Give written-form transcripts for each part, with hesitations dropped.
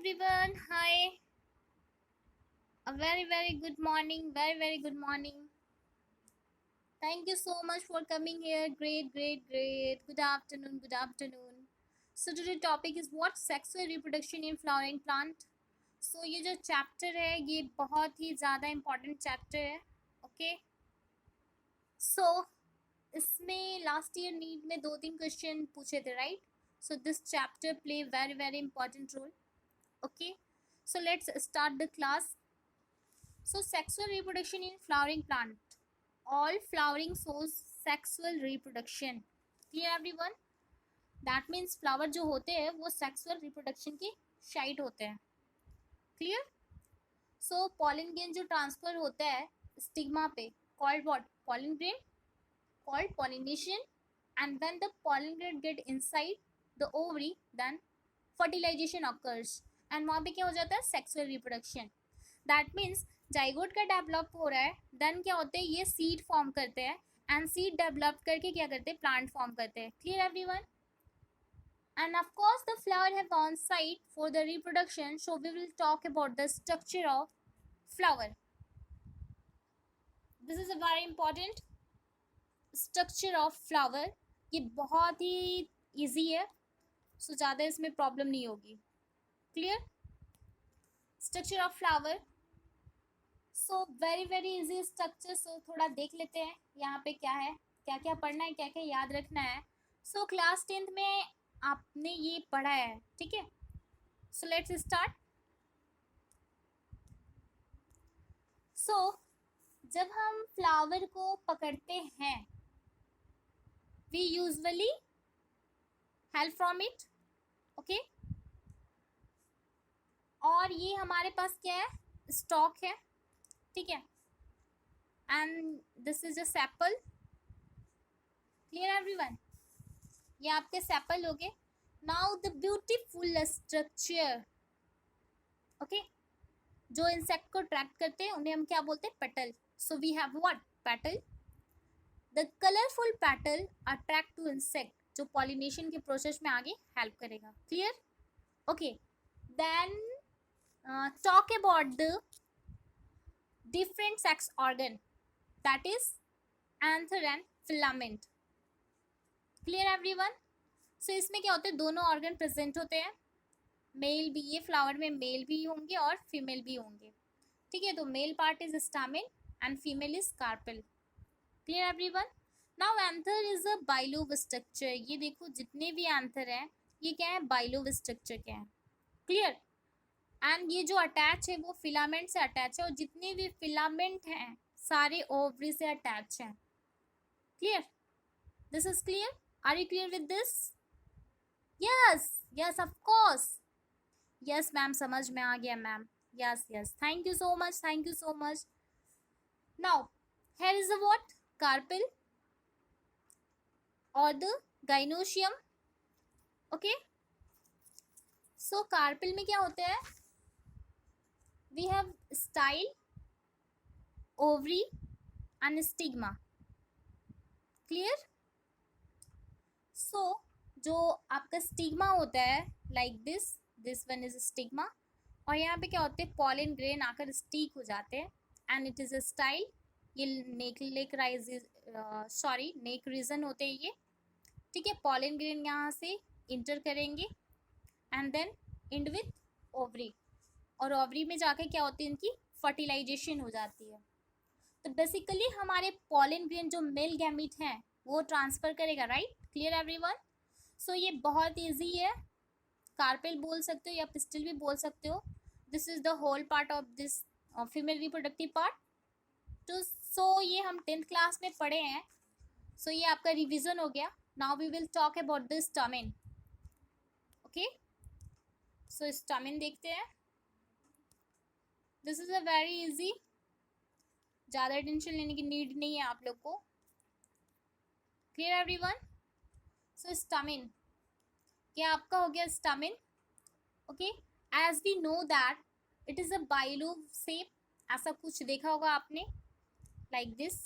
everyone. Hi. A very good morning. Very good morning. Thank you so much for coming here. Great. Good afternoon. Good afternoon. So today topic is what sexual reproduction in flowering plant. So ये जो chapter है ये बहुत ही ज़्यादा important chapter है. Okay. सो इसमें last year NEET में 2-3 question पूछे थे, right? So this chapter play very important role. Okay. So let's start the class. So sexual reproduction in flowering plant. All flowering shows sexual reproduction. Clear everyone? That means flower जो होते हैं वो sexual reproduction की शाइट होते हैं. Clear? So pollen grain जो transfer होता है stigma पे called what? Pollen grain called pollination, and when the pollen grain get inside the ovary then fertilization occurs and वहाँ पे क्या हो जाता है? Sexual reproduction. That means zygote का डेवलप हो रहा है, देन क्या होते हैं ये सीड फॉर्म करते हैं एंड सीड डेवलप करके क्या करते हैं? प्लांट फॉर्म करते हैं. Clear everyone? And of course the flower have on site for the reproduction, so we will talk about the structure of flower. This is a very important structure of flower. ये बहुत ही easy है, सो ज़्यादा इसमें problem नहीं होगी. Clear? Structure of flower. So very easy structure. So थोड़ा देख लेते हैं यहाँ पे क्या है, क्या क्या पढ़ना है, क्या क्या याद रखना है. सो क्लास 10th में आपने ये पढ़ा है, ठीक है? So let's start. सो जब हम फ्लावर को पकड़ते हैं we usually help from it. Okay. और ये हमारे पास क्या है? स्टॉक है, ठीक है? And this is a sepal. Clear everyone? ये आपके सेपल हो गए. Now the beautiful structure. Okay. जो इंसेक्ट को अट्रैक्ट करते हैं उन्हें हम क्या बोलते हैं? Petal. So we have what? Petal. The colourful petal attract to insect, जो पॉलिनेशन के प्रोसेस में आगे हेल्प करेगा. Clear? Okay. Then talk about the different sex organ, that is anther and filament. Clear everyone? So इसमें क्या होते हैं? दोनों ऑर्गन प्रेजेंट होते हैं. मेल भी, ये फ्लावर में मेल भी होंगे और फीमेल भी होंगे, ठीक है? तो male part is stamen and female is carpel. Clear everyone? Now anther is a bilobe structure. ये देखो जितने भी एंथर हैं ये क्या है? बाइलोव स्ट्रक्चर के हैं. क्लियर? एंड ये जो अटैच है वो फिलामेंट से अटैच है और जितने भी फिलामेंट हैं सारे ओवरी से अटैच हैं. Clear? This is clear? Are you clear with this? Yes of course. Yes ma'am, समझ में आ गया ma'am. Yes thank you so much. Now here is a what? Carpel और the gynoecium. Okay. So carpel में क्या होता है? we have style, ovary and stigma. Clear? So जो आपका स्टिग्मा होता है like this one is stigma, और यहाँ पे क्या होते हैं? pollen grain आकर स्टिक हो जाते हैं and it is a style. ये नेक रीजन होते हैं ये, ठीक है? pollen grain यहाँ से इंटर करेंगे and then end with ovary, और ओवरी में जाके क्या होती है? इनकी फर्टिलाइजेशन हो जाती है. तो बेसिकली हमारे पॉलन ग्रेन जो मेल गैमीट हैं वो ट्रांसफर करेगा, राइट? Clear everyone? सो ये बहुत इजी है. कार्पेल बोल सकते हो या पिस्टल भी बोल सकते हो. This is the whole part of this female reproductive part. तो सो ये हम 10th क्लास में पढ़े हैं. सो ये आपका रिविजन हो गया. Now we will talk about the stamen. Okay. So stamen देखते हैं. This is a very easy, ज़्यादा टेंशन लेने की नीड नहीं है आप लोग को. Clear everyone? सो स्टामिन क्या आपका हो गया? Stamen. Okay. As we know that it is a bilobe shape. ऐसा कुछ देखा होगा आपने लाइक दिस.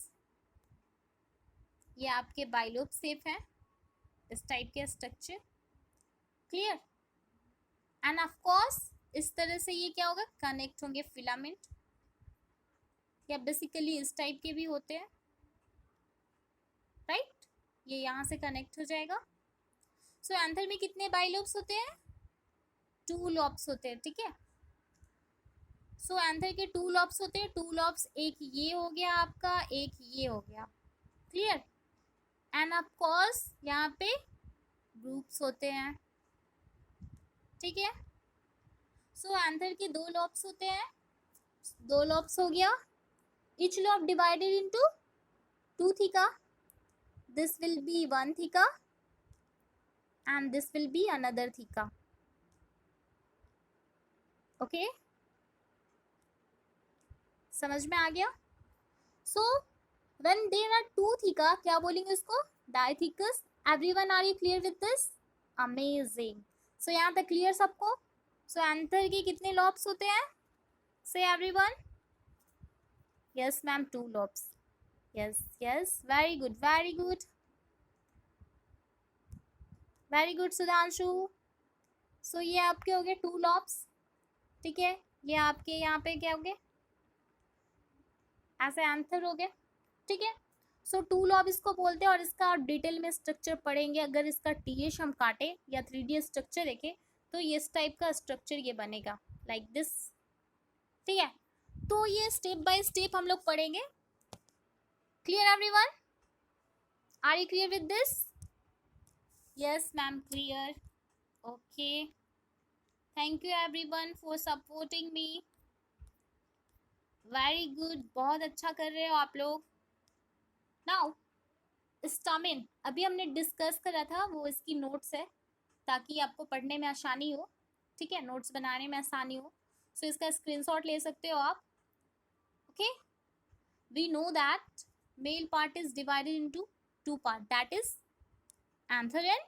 ये आपके बाइलोव शेप है, इस टाइप के structure. Clear? And of course इस तरह से ये क्या होगा, कनेक्ट होंगे फिलामेंट, या बेसिकली इस टाइप के भी होते हैं, राइट। ये यहाँ से कनेक्ट हो जाएगा। सो एंथर में कितने बाइलोब्स होते हैं, 2 लॉब्स होते हैं, ठीक है। सो एंथर के 2 लॉब्स होते हैं, 2 लॉब्स, एक ये हो गया आपका, एक ये हो गया, क्लियर। एंड ऑफ कोर्स यहाँ पे ग्रुप्स होते हैं, ठीक है। सो एंथर के 2 लॉब्स होते हैं, 2 लॉब्स हो गया, each lobe divided into 2 theca, this will be 1 theca and this will be another theca, okay, समझ में आ गया। सो when there are 2 theca, क्या बोलेंगे उसको, dithecous. Everyone are you clear with this, amazing. So यहाँ तक क्लियर सबको। सो एंथर के कितने लॉब्स होते हैं, say everyone, yes ma'am 2 lobes, yes yes, very good very good very good Sudhanshu. So ये आपके हो गए 2 लॉब्स, ठीक है। ये आपके यहाँ पे क्या हो गए, ऐसे आंसर हो गए, ठीक है। सो 2 लॉब इसको बोलते हैं, और इसका आप डिटेल में स्ट्रक्चर पढ़ेंगे। अगर इसका टीएश हम काटे या 3D स्ट्रक्चर देखें तो ये इस टाइप का स्ट्रक्चर ये बनेगा, लाइक दिस, ठीक है। तो ये स्टेप बाय स्टेप हम लोग पढ़ेंगे। Clear everyone, are you clear with this, yes ma'am clear, okay, thank you everyone for supporting me, very good, बहुत अच्छा कर रहे हो आप लोग। नाउ स्टामिन अभी हमने डिस्कस करा था, वो इसकी नोट्स है ताकि आपको पढ़ने में आसानी हो, ठीक है, नोट्स बनाने में आसानी हो। सो इसका स्क्रीनशॉट ले सकते हो आप, okay. We know that male part is divided into 2 part, that is anther and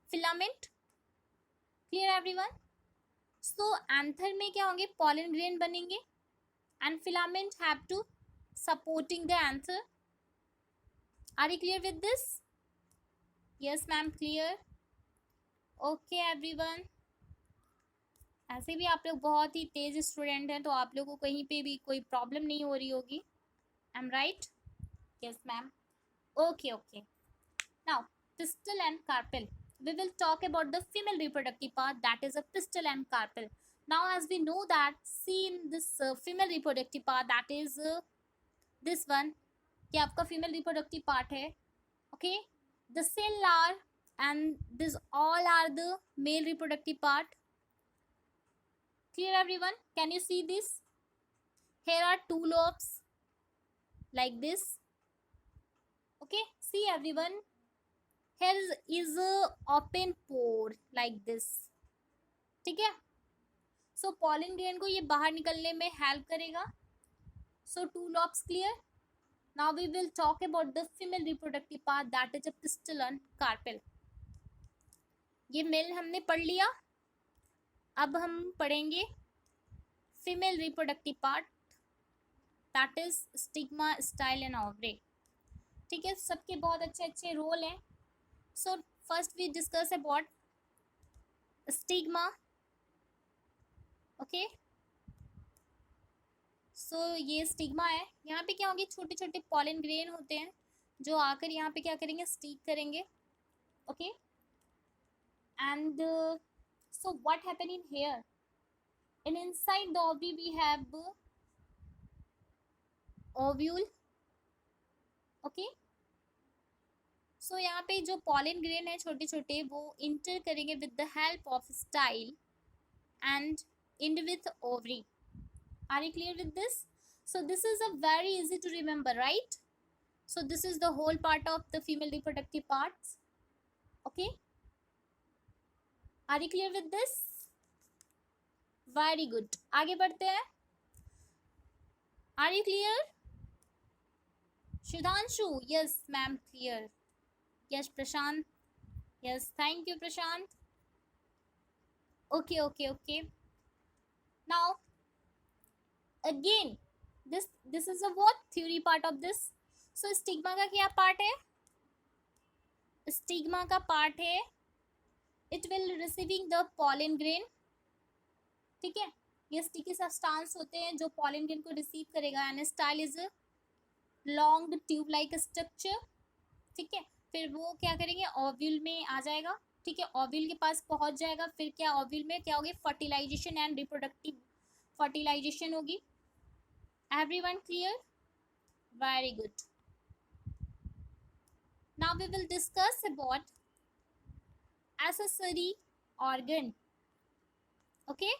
filament, clear everyone. So anther में क्या होंगे, पॉलन ग्रेन बनेंगे, and filament have to supporting the anther. Are you clear with this, yes ma'am clear, okay everyone। ऐसे भी आप लोग बहुत ही तेज student हैं, तो आप लोगों को कहीं पे भी कोई प्रॉब्लम नहीं हो रही होगी, I am right, yes ma'am, okay okay. Now pistil and carpel, we will talk about the female reproductive part, that is a pistil and carpel. Now as we know that, see in this female reproductive part, that is this one, कि आपका female reproductive part है, okay, the cell are and this all are the male reproductive part, clear everyone, can you see this, here are 2 lobes like this, okay, see everyone, here is a open pore like this, ठीक है। सो pollen grain को ये बाहर निकलने में help करेगा। So 2 lobes clear. Now we will talk about the female reproductive part, that is a pistil and carpel. ये male हमने पढ़ लिया, अब हम पढ़ेंगे female reproductive part, that is stigma, style and ovary, ठीक है। सबके बहुत अच्छे अच्छे रोल हैं। So first we discuss about stigma, okay. So ये स्टिग्मा है, यहाँ पे क्या होंगे, छोटे छोटे पॉलन ग्रेन होते हैं जो आकर यहाँ पे क्या करेंगे, स्टिक करेंगे, okay. And so what happen in here, in inside the ovary we have ovule, okay. So यहाँ पे जो पॉलन ग्रेन है छोटे छोटे, वो इंटर करेंगे with the help of style and end with ovary. Are you clear with this? So this is a very easy to remember, right? So this is the whole part of the female reproductive parts, okay. Are you clear with this? Very good, आगे बढ़ते हैं। Are you clear? Shudhanshu, yes ma'am clear, yes Prashant, yes thank you Prashant, okay okay okay। Now again this is a what theory part of this। so stigma का क्या part है, stigma का part है, it will receiving the pollen grain, ठीक है, ये sticky substance होते हैं जो पॉलन ग्रेन को रिसीव करेगा। And style is long tube like structure. ठीक है, फिर वो क्या करेंगे, ओव्यूल में आ जाएगा। ठीक है, ओव्यूल के पास पहुंच जाएगा। फिर क्या, ओव्यूल में क्या होगी, फर्टिलाइजेशन एंड रिप्रोडक्टिव फर्टिलाइजेशन होगी। Everyone clear? Very good. Now we will discuss about accessory organ. Okay,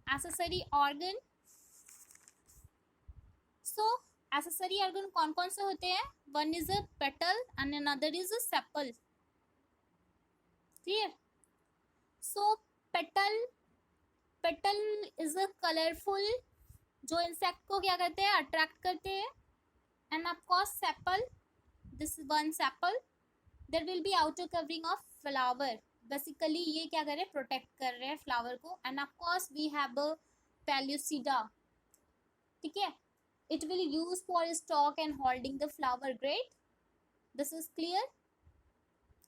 accessory organ. So accessory organ कौन कौन से होते हैं? One is a petal and another is a sepal. Clear? So petal is a colorful, जो insect को क्या करते हैं, अट्रैक्ट करते हैं। And of course sepal, this one sepal, there will be outer covering of flower. Basically ये क्या कर रहे हैं, प्रोटेक्ट कर रहे हैं फ्लावर को। And of course we have a pellucida. ठीक है, it will use for stalk and holding the flower. Great, this is clear.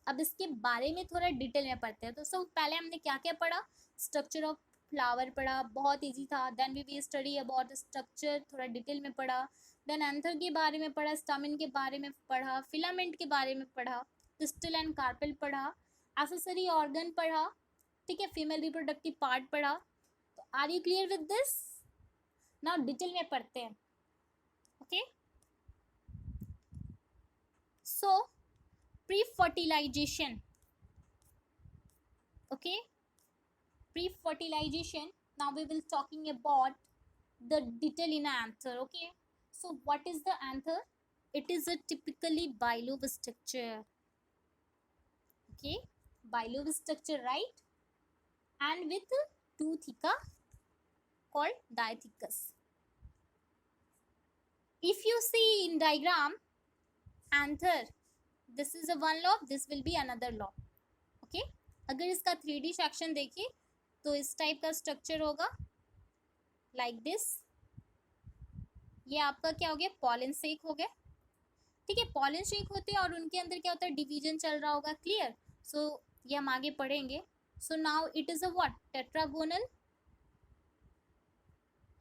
अब इसके बारे में थोड़ा डिटेल में पढ़ते हैं। तो सब पहले हमने क्या क्या पढ़ा, स्ट्रक्चर ऑफ फ्लावर पढ़ा, बहुत इजी था। Then we study about structure, थोड़ा डिटेल में पढ़ा। देन एंथर के बारे में पढ़ा, स्टामिन के बारे में पढ़ा, फिलामेंट के बारे में पढ़ा, पिस्टल एंड कार्पेल पढ़ा, एक्सेसरी ऑर्गन पढ़ा। ठीक है, फीमेल रिप्रोडक्टिव पार्ट पढ़ा। तो are you clear with this? Now detail में पढ़ते हैं। Okay, so pre-fertilization. Okay, pre-fertilization. Now we will talking about the detail in anther. Okay, so what is the anther? It is a typically bilobe structure. Okay, bilobe structure, right? And with two theca called diathecus. If you see in diagram, anther, this is a one lobe, this will be another lobe. Okay, अगर इसका 3D section देखिए तो इस type का structure होगा, like this. ये आपका क्या हो गया, पॉलन सेक हो गया। ठीक है, पॉलन शेक होते हैं और उनके अंदर क्या होता है, डिवीजन चल रहा होगा। क्लियर? सो ये हम आगे पढ़ेंगे। So now it is a what, tetragonal.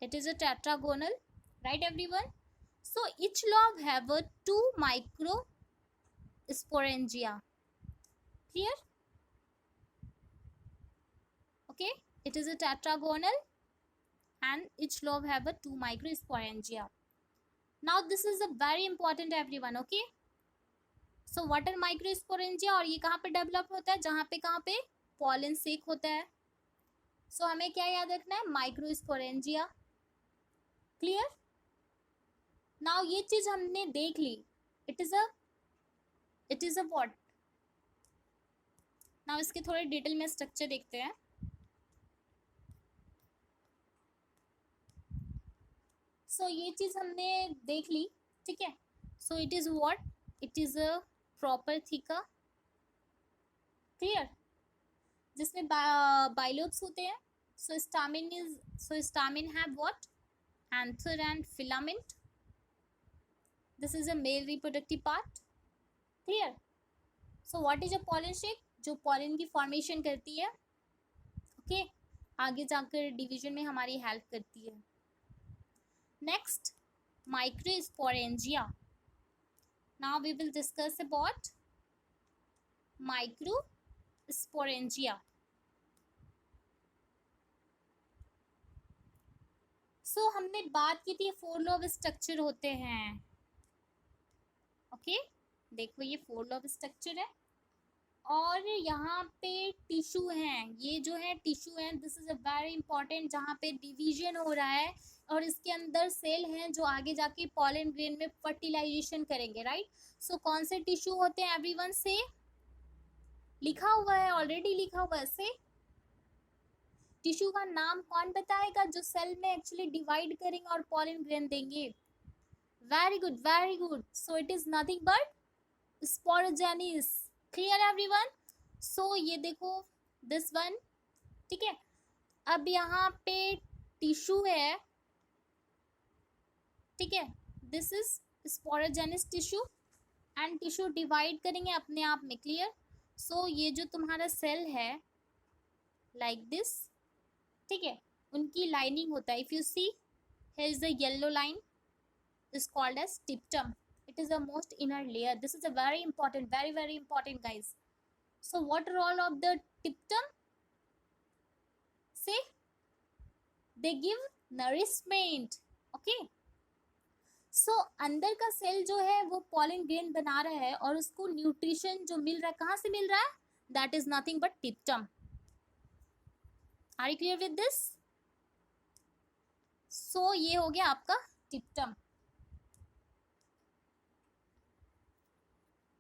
It is a tetragonal, right everyone? So each lobe have a 2 microsporangia. Clear? Okay, it is a tetragonal and each lobe have a 2 microsporangia. Now this is a very important everyone. Okay, so what are microsporangia और ये कहाँ पे develop होता है, जहाँ पे कहाँ पे पॉलन सेक होता है। so हमें क्या याद रखना है, माइक्रोस्पोरेंजिया। क्लियर? नाउ ये चीज हमने देख ली, it is a what. Now इसके थोड़े डिटेल में स्ट्रक्चर देखते हैं। सो ये चीज हमने देख ली। ठीक है, so it is what, it is a proper theca. Clear? जिसमें बाइलोब्स होते हैं। So stamen have what, anther and filament. This is a male reproductive part. Clear? So what is a pollen sac, जो pollen की formation करती है। Okay, आगे जाकर division में हमारी हेल्प करती है। Next, microsporangia. Now we will discuss about microsporangia. So हमने बात की थी 4 लोब स्ट्रक्चर होते हैं। ओके, देखो ये 4 लोब स्ट्रक्चर है और यहाँ पे टिश्यू हैं। ये जो है टिश्यू है, this is a very important, जहाँ पे डिवीजन हो रहा है और इसके अंदर सेल हैं जो आगे जाके पॉलन ग्रेन में फर्टिलाइजेशन करेंगे। राइट? सो कौन से टिश्यू होते हैं एवरीवन से लिखा हुआ है, ऑलरेडी लिखा हुआ है। से टिश्यू का नाम कौन बताएगा, जो सेल में एक्चुअली डिवाइड करेंगे और पॉलन ग्रेन देंगे। Very good, very good. So it is nothing but sporogenous. Clear everyone? So ये देखो दिस वन। ठीक है, अब यहाँ पे टिश्यू है। ठीक है, this is sporogenous tissue and tissue divide करेंगे अपने आप में। क्लियर? सो ये जो तुम्हारा सेल है, लाइक दिस, ठीक है, उनकी लाइनिंग होता है. If you see, here is the yellow line is called as tiptum. It is the most inner layer. This is a very important, very very important, guys. So what role of the tiptum? Say, they give nourishment. Okay. सो अंदर का cell जो है वो pollen grain बना रहा है और उसको न्यूट्रिशन जो मिल रहा है, कहाँ से मिल रहा है? That is nothing but tapetum. Are you clear with this? So ये हो गया आपका tapetum.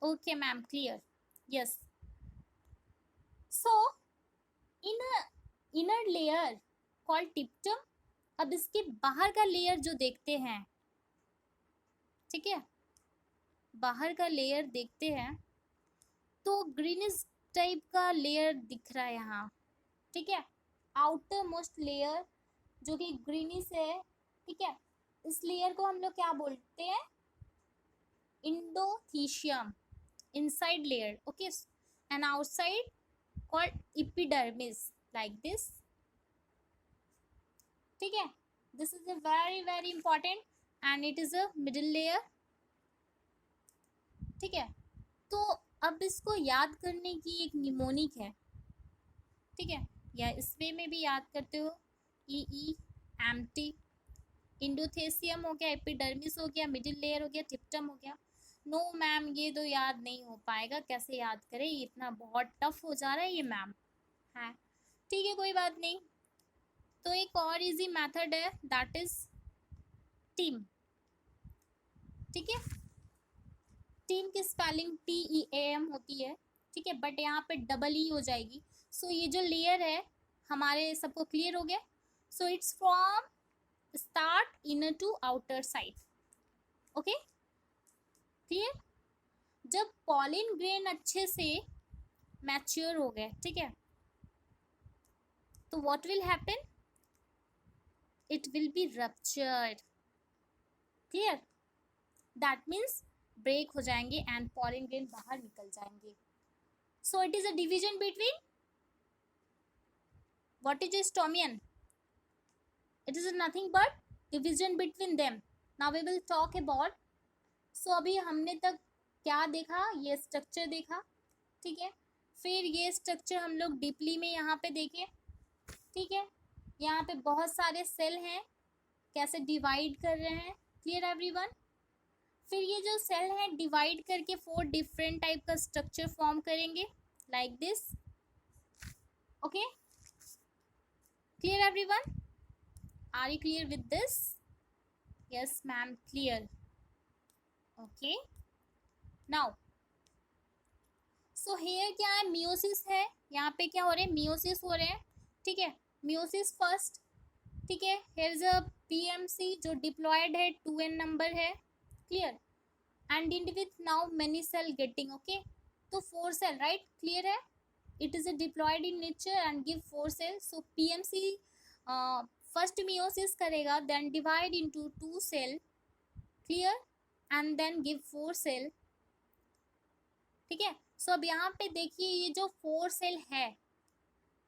Okay ma'am, clear. Yes. So in inner layer called tapetum. अब इसके बाहर का लेयर जो देखते हैं, ठीक है, बाहर का लेयर देखते हैं तो ग्रीनिश टाइप का लेयर दिख रहा है यहाँ. ठीक है, आउटर मोस्ट लेयर जो कि ग्रीनिश है. ठीक है, इस लेयर को हम लोग क्या बोलते हैं? Endothecium, inside layer. Okay, and outside called epidermis, like this. ठीक है, this is a very very important and it is a middle layer. ठीक है, तो अब इसको याद करने की एक निमोनिक है. ठीक है, या इस वे में भी याद करते हो. एम्प्टी, इंडोथेसियम हो गया, एपिडर्मिस हो गया, मिडिल लेयर हो गया, टिप्टम हो गया. नो मैम, ये तो याद नहीं हो पाएगा, कैसे याद करें, ये इतना बहुत टफ हो जा रहा है ये मैम. है, ठीक है, कोई बात नहीं. तो एक और इजी मेथड है, दैट इज टीम. ठीक है, टीम की स्पेलिंग TEAM होती है. ठीक है, बट यहाँ पे डबल ई हो जाएगी. सो ये जो लेयर है हमारे सबको क्लियर हो गया. So it's from start inner to outer side. Okay, clear. जब पॉलिन ग्रेन अच्छे से मैच्योर हो गए, ठीक है, तो what will happen? It will be ruptured. Clear, that means break हो जाएंगे एंड पॉलिन ग्रेन बाहर निकल जाएंगे. So it is a division between, what is stomium? It is nothing but division between them. Now we will talk about. So अभी हमने तक क्या देखा? ये स्ट्रक्चर देखा. ठीक है, फिर ये स्ट्रक्चर हम लोग डीपली में यहाँ पे देखे. ठीक है, यहाँ पे बहुत सारे सेल हैं, कैसे डिवाइड कर रहे हैं. Clear everyone? फिर ये जो सेल है डिवाइड करके 4 डिफरेंट टाइप का स्ट्रक्चर फॉर्म करेंगे, like this. Okay, clear everyone? Are you clear with this? Yes ma'am, clear. Okay, now so here क्या है? मियोसिस है. यहाँ पे क्या हो रहे हैं? मियोसिस हो रहे हैं. ठीक है, मियोसिस फर्स्ट. ठीक है, हेयर इज अ PMC जो डिप्लॉयड है, 2n नंबर है. Clear, and end with now many cell getting. okay, तो 4 cell, right? क्लियर है. it is a diploid in nature and give 4 cells. so PMC first meiosis करेगा, then divide into 2 cell. clear, and then give 4 cell. ठीक है, सो अब यहाँ पे देखिए ये जो 4 सेल है,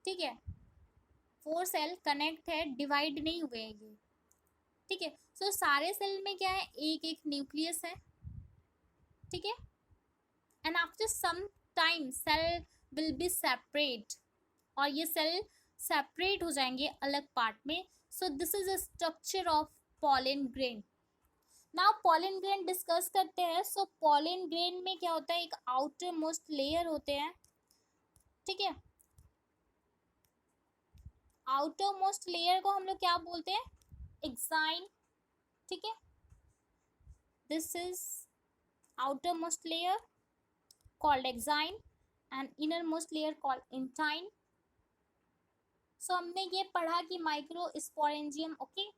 ठीक है, 4 सेल कनेक्ट है, डिवाइड नहीं हुए हैं ये. ठीक है, सो सारे सेल में क्या है? एक एक न्यूक्लियस है. ठीक है, and after some time cell will be separate, और ये सेल सेपरेट हो जाएंगे अलग पार्ट में. So this is a structure of pollen grain. Now pollen grain discuss करते हैं. सो पॉलन ग्रेन में क्या होता है? एक आउटर मोस्ट लेयर होते हैं. ठीक है, आउटर मोस्ट लेयर को हम लोग क्या बोलते हैं? एक्साइन. ठीक है, this is outermost layer called exine and innermost layer called intine. so हमने ये पढ़ा कि microsporangium. Okay,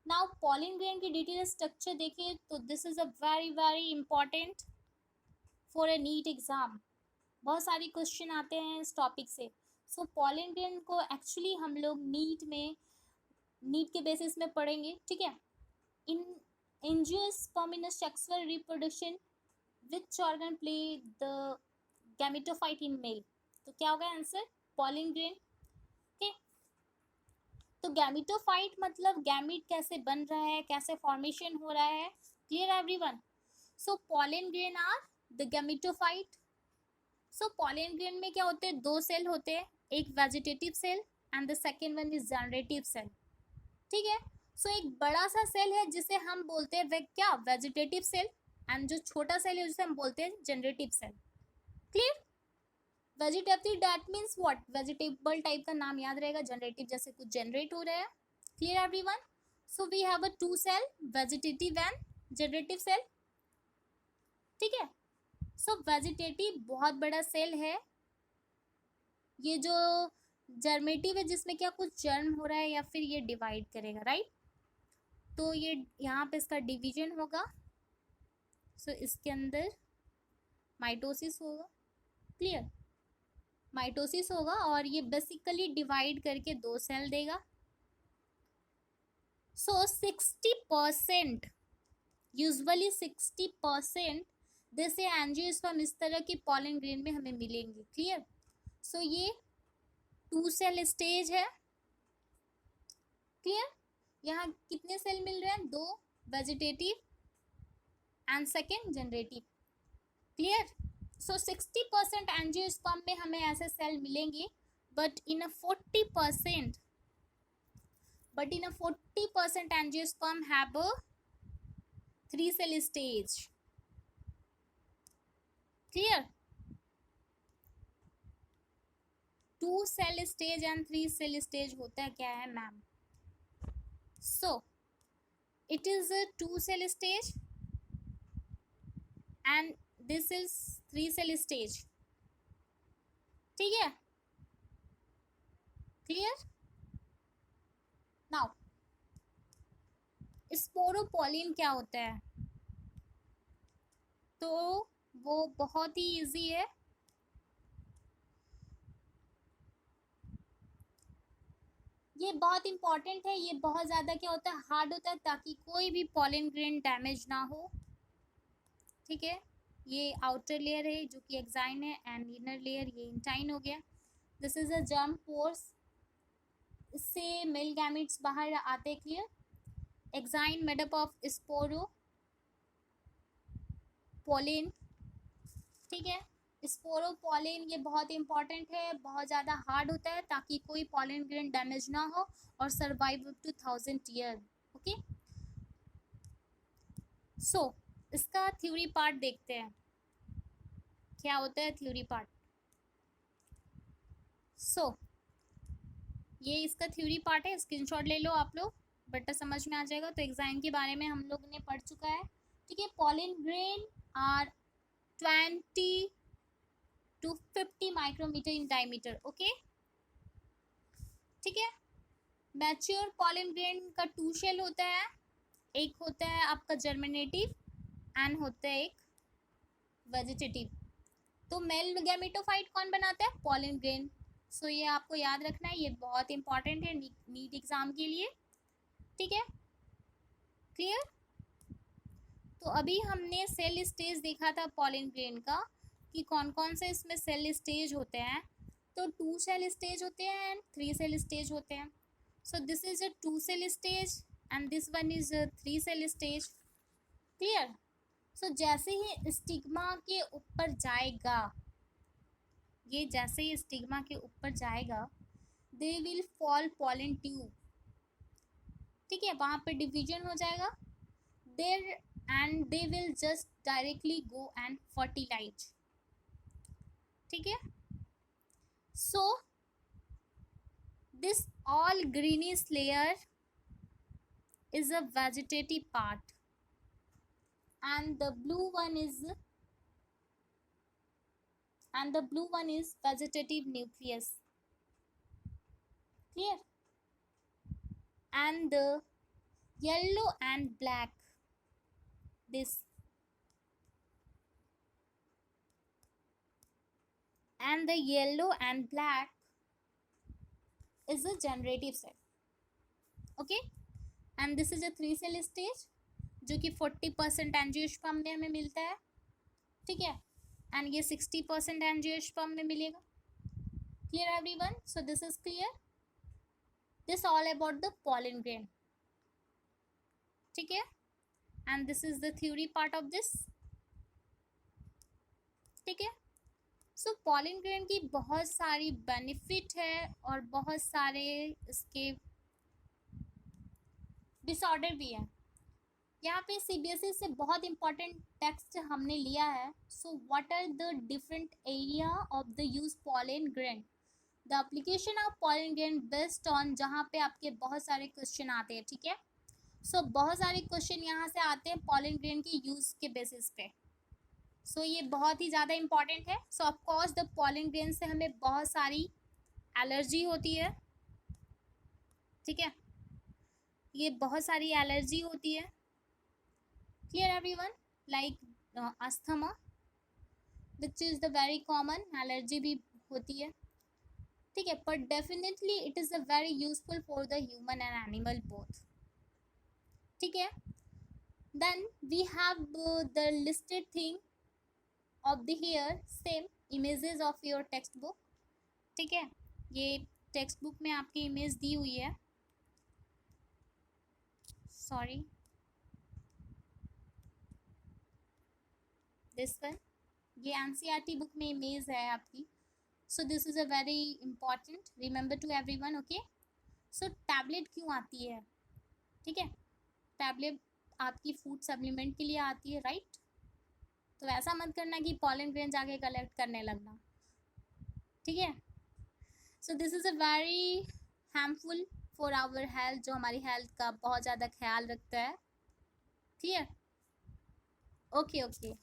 now pollen grain की डिटेल स्ट्रक्चर देखिए तो this is a very very important for a NEET exam. बहुत सारे क्वेश्चन आते हैं इस टॉपिक से. सो पॉलन ग्रेन को एक्चुअली हम लोग नीट के बेसिस में पढ़ेंगे. ठीक है, इन angiosperm in a sexual reproduction, which organ play the gametophyte in male? तो क्या होगा आंसर? Pollen grain. ओके, तो गैमिटोफाइट मतलब गैमिट कैसे बन रहा है, कैसे फॉर्मेशन हो रहा है. Clear everyone. So pollen grain are the gametophyte. So pollen grain में क्या होते हैं, दो सेल होते हैं, एक vegetative cell and the second one is generative cell. ठीक है. सो एक बड़ा सा सेल है जिसे हम बोलते हैं क्या, वेजिटेटिव सेल, एंड जो छोटा सेल है जिसे हम बोलते हैं generative cell. Clear. Vegetative that means what, vegetable type का नाम याद रहेगा, जनरेटिव जैसे कुछ जनरेट हो रहा है. Clear everyone. So we have a two cell, vegetative and generative cell. ठीक है. सो वेजिटेटिव बहुत बड़ा सेल है, ये जो जर्मेटिव है जिसमें क्या कुछ जर्म हो रहा है या फिर ये डिवाइड करेगा, राइट. तो ये यहाँ पे इसका डिवीजन होगा. सो इसके अंदर माइटोसिस होगा. क्लियर. माइटोसिस होगा और ये बेसिकली डिवाइड करके दो सेल देगा. सो 60%, यूजुअली 60% जैसे एंजियोस्पर्म इस तरह के पॉलन ग्रेन में हमें मिलेंगे. क्लियर. सो ये टू सेल स्टेज है. क्लियर. यहाँ कितने सेल मिल रहे हैं, दो, vegetative and second generative. Clear. So 60% angiosperm में हमें ऐसे सेल मिलेंगे, but in a 40% angiosperm have a 3 cell stage. Clear. 2 cell stage and 3 cell stage होता है क्या है ma'am. So it is a 2 cell stage and this is 3 cell stage. ठीक है. Clear. Now स्पोरोपोलिन क्या होता है, तो वो बहुत ही इजी है. ये बहुत इंपॉर्टेंट है, ये बहुत ज़्यादा क्या होता है, हार्ड होता है, ताकि कोई भी पॉलन ग्रेन डैमेज ना हो. ठीक है. ये आउटर लेयर है जो कि एक्साइन है एंड इनर लेयर ये इंटाइन हो गया. This is a germ pores, इससे मेल गैमेट्स बाहर आते. Clear. Exine made up of स्पोरो pollen. ठीक है. स्पोरोपोलिन ये बहुत इंपॉर्टेंट है, बहुत ज़्यादा हार्ड होता है, ताकि कोई पॉलन ग्रेन डैमेज ना हो और survive up to 1000 year. Okay. So इसका थ्योरी पार्ट देखते हैं, क्या होता है थ्योरी पार्ट. सो ये इसका थ्योरी पार्ट है, स्क्रीनशॉट ले लो आप लोग, बेटर समझ में आ जाएगा. तो एग्जाम के बारे में हम लोग ने पढ़ चुका है. ठीक है. Pollen grain are 20 to 50 micrometer in diameter. Okay. ठीक है. मैच्योर पॉलन ग्रेन का टू शेल होता है, एक होता है आपका जर्मिनेटिव एंड होता है एक वेजिटेटिव. तो मेल गैमेटोफाइट कौन बनाता है, पॉलन ग्रेन. सो ये आपको याद रखना है, ये बहुत इंपॉर्टेंट है नीट एग्जाम के लिए. ठीक है. क्लियर. तो अभी हमने सेल स्टेज देखा था पॉलन ग्रेन का, कि कौन कौन से इसमें सेल स्टेज होते हैं. तो 2 सेल स्टेज होते हैं एंड 3 सेल स्टेज होते हैं. So this is a 2 cell stage and this one is 3 cell stage. Clear. So जैसे ही स्टिग्मा के ऊपर जाएगा, ये जैसे ही स्टिग्मा के ऊपर जाएगा, they will fall pollen tube. ठीक है. वहाँ पर डिवीजन हो जाएगा there and they will just directly go and fertilize. ठीक है. So this all greenish layer is a vegetative part and the blue one is vegetative nucleus. Clear. And the yellow and black, this, and the yellow and black is a generative cell. Okay. And this is a 3 cell stage जो कि 40% angiosperm में हमें मिलता है. ठीक है. And ये 60% angiosperm में मिलेगा. Clear everyone. So this is clear. This all about the pollen grain, ठीक है, and this is the theory part of this, ठीक है। सो पॉलन ग्रेन की बहुत सारी बेनिफिट है और बहुत सारे इसके डिसऑर्डर भी है। यहाँ पे सीबीएसई से बहुत इंपॉर्टेंट टेक्स्ट हमने लिया है। So what are the different area of the use pollen grain, the application of pollen grain based on, जहाँ पे आपके बहुत सारे क्वेश्चन आते हैं, ठीक है। सो बहुत सारे क्वेश्चन यहाँ से आते हैं पॉलन ग्रेन की यूज के बेसिस पे। सो ये बहुत ही ज़्यादा इंपॉर्टेंट है। So of course the pollen grain से हमें बहुत सारी एलर्जी होती है, ठीक है, ये बहुत सारी एलर्जी होती है, clear everyone, like asthma which is the very common allergy भी होती है, ठीक है, but definitely it is a very useful for the human and animal both, ठीक है। Then we have the listed thing of the here same images of your textbook, ठीक है, ये टेक्स्ट बुक में आपकी इमेज दी हुई है, सॉरी दिस वन, ये एनसीईआरटी बुक में इमेज है आपकी। So this is a very important, remember to everyone, okay. So tablet क्यों आती है, ठीक है, टैबलेट आपकी फूड सप्लीमेंट के लिए आती है, राइट। तो ऐसा मत करना कि पॉलन ग्रेन जाके कलेक्ट करने लगना, ठीक है। So this is a very harmful for our health, जो हमारी हेल्थ का बहुत ज़्यादा ख्याल रखता है, clear, okay okay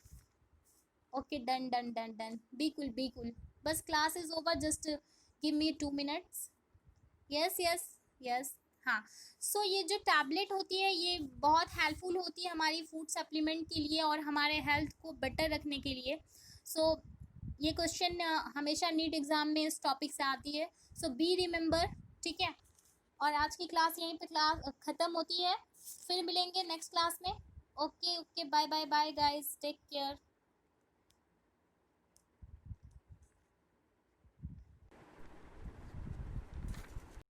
okay, done done done done, be cool, बस class is over, just give me 2 minutes, yes yes yes, हाँ। सो ये जो टैबलेट होती है ये बहुत हेल्पफुल होती है हमारी फूड सप्लीमेंट के लिए और हमारे हेल्थ को बेटर रखने के लिए। सो ये क्वेश्चन हमेशा नीट एग्ज़ाम में इस टॉपिक से आती है, सो बी रिमेंबर, ठीक है। और आज की क्लास यहीं पे क्लास ख़त्म होती है, फिर मिलेंगे नेक्स्ट क्लास में, okay okay, bye bye bye guys, take care.